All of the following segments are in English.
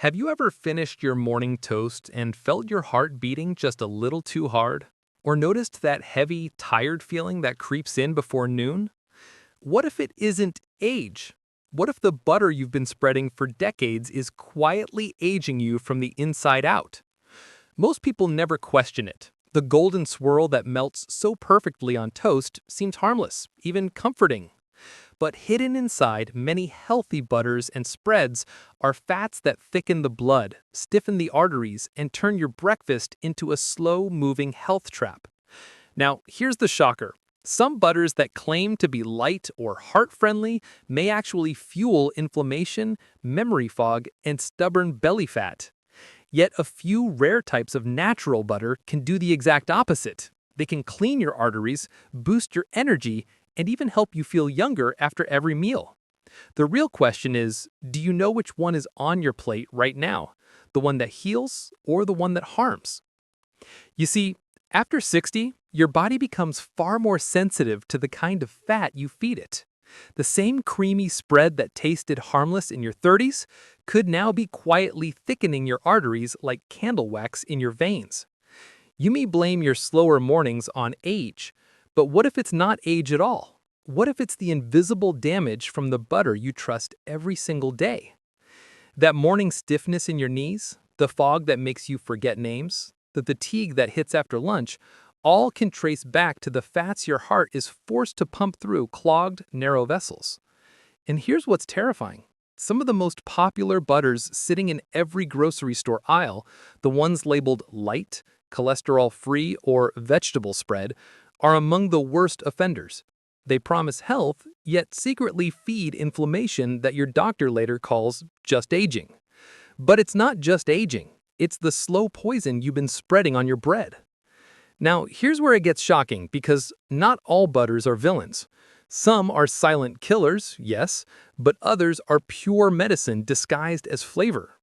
Have you ever finished your morning toast and felt your heart beating just a little too hard? Or noticed that heavy, tired feeling that creeps in before noon? What if it isn't age? What if the butter you've been spreading for decades is quietly aging you from the inside out? Most people never question it. The golden swirl that melts so perfectly on toast seems harmless, even comforting. But hidden inside many healthy butters and spreads are fats that thicken the blood, stiffen the arteries, and turn your breakfast into a slow-moving health trap. Now, here's the shocker. Some butters that claim to be light or heart-friendly may actually fuel inflammation, memory fog, and stubborn belly fat. Yet a few rare types of natural butter can do the exact opposite. They can clean your arteries, boost your energy, and even help you feel younger after every meal. The real question is, do you know which one is on your plate right now? The one that heals or the one that harms? You see, after 60, your body becomes far more sensitive to the kind of fat you feed it. The same creamy spread that tasted harmless in your 30s could now be quietly thickening your arteries like candle wax in your veins. You may blame your slower mornings on age, but what if it's not age at all? What if it's the invisible damage from the butter you trust every single day? That morning stiffness in your knees, the fog that makes you forget names, the fatigue that hits after lunch, all can trace back to the fats your heart is forced to pump through clogged, narrow vessels. And here's what's terrifying. Some of the most popular butters sitting in every grocery store aisle, the ones labeled light, cholesterol-free, or vegetable spread, are among the worst offenders. They promise health, yet secretly feed inflammation that your doctor later calls just aging. But it's not just aging. It's the slow poison you've been spreading on your bread. Now, here's where it gets shocking, because not all butters are villains. Some are silent killers, yes, but others are pure medicine disguised as flavor.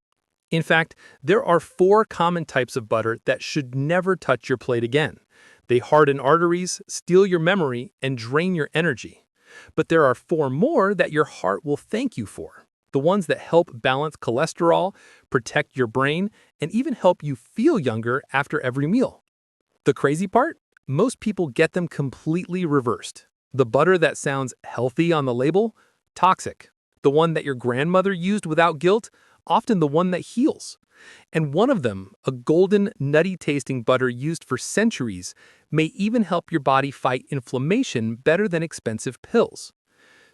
In fact, there are 4 common types of butter that should never touch your plate again. They harden arteries, steal your memory, and drain your energy. But there are 4 more that your heart will thank you for. The ones that help balance cholesterol, protect your brain, and even help you feel younger after every meal. The crazy part? Most people get them completely reversed. The butter that sounds healthy on the label? Toxic. The one that your grandmother used without guilt? Often the one that heals. And one of them, a golden, nutty-tasting butter used for centuries, may even help your body fight inflammation better than expensive pills.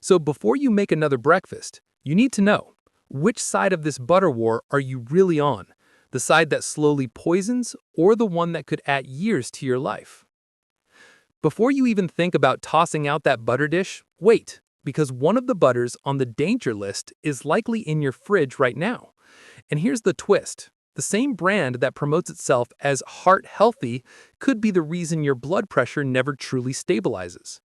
So before you make another breakfast, you need to know, which side of this butter war are you really on? The side that slowly poisons, or the one that could add years to your life? Before you even think about tossing out that butter dish, wait, because one of the butters on the danger list is likely in your fridge right now. And here's the twist. The same brand that promotes itself as heart healthy could be the reason your blood pressure never truly stabilizes.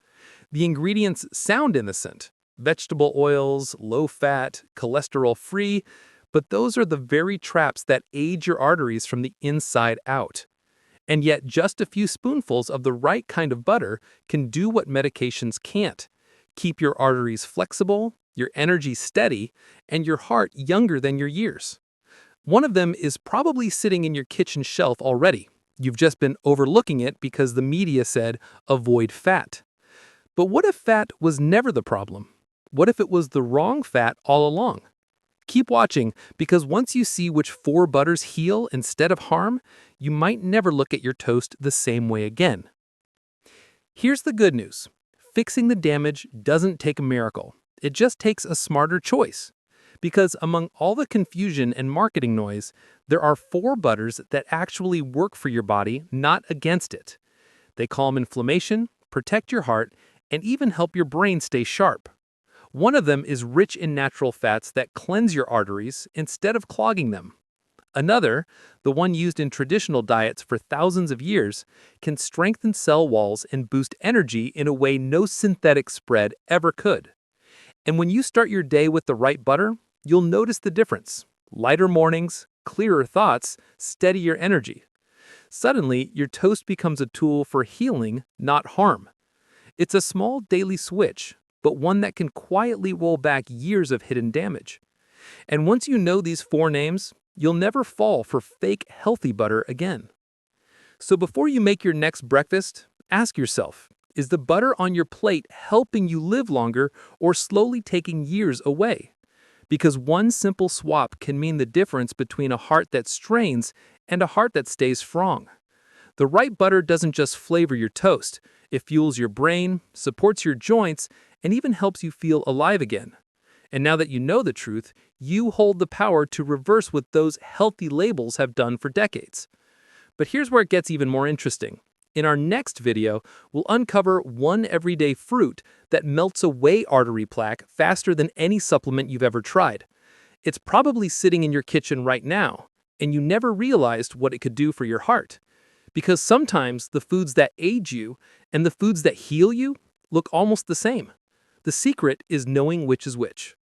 The ingredients sound innocent: vegetable oils, low fat, cholesterol free, but those are the very traps that age your arteries from the inside out. And yet just a few spoonfuls of the right kind of butter can do what medications can't: keep your arteries flexible, your energy steady, and your heart younger than your years. One of them is probably sitting in your kitchen shelf already. You've just been overlooking it because the media said, avoid fat. But what if fat was never the problem? What if it was the wrong fat all along? Keep watching, because once you see which 4 butters heal instead of harm, you might never look at your toast the same way again. Here's the good news. Fixing the damage doesn't take a miracle. It just takes a smarter choice. Because among all the confusion and marketing noise, there are 4 butters that actually work for your body, not against it. They calm inflammation, protect your heart, and even help your brain stay sharp. One of them is rich in natural fats that cleanse your arteries instead of clogging them. Another, the one used in traditional diets for thousands of years, can strengthen cell walls and boost energy in a way no synthetic spread ever could. And when you start your day with the right butter, you'll notice the difference: lighter mornings, clearer thoughts, steadier energy. Suddenly, your toast becomes a tool for healing, not harm. It's a small daily switch, but one that can quietly roll back years of hidden damage. And once you know these 4 names, you'll never fall for fake healthy butter again. So before you make your next breakfast, ask yourself, is the butter on your plate helping you live longer or slowly taking years away? Because one simple swap can mean the difference between a heart that strains and a heart that stays strong. The right butter doesn't just flavor your toast, it fuels your brain, supports your joints, and even helps you feel alive again. And now that you know the truth, you hold the power to reverse what those healthy labels have done for decades. But here's where it gets even more interesting. In our next video, we'll uncover one everyday fruit that melts away artery plaque faster than any supplement you've ever tried. It's probably sitting in your kitchen right now, and you never realized what it could do for your heart. Because sometimes the foods that age you and the foods that heal you look almost the same. The secret is knowing which is which.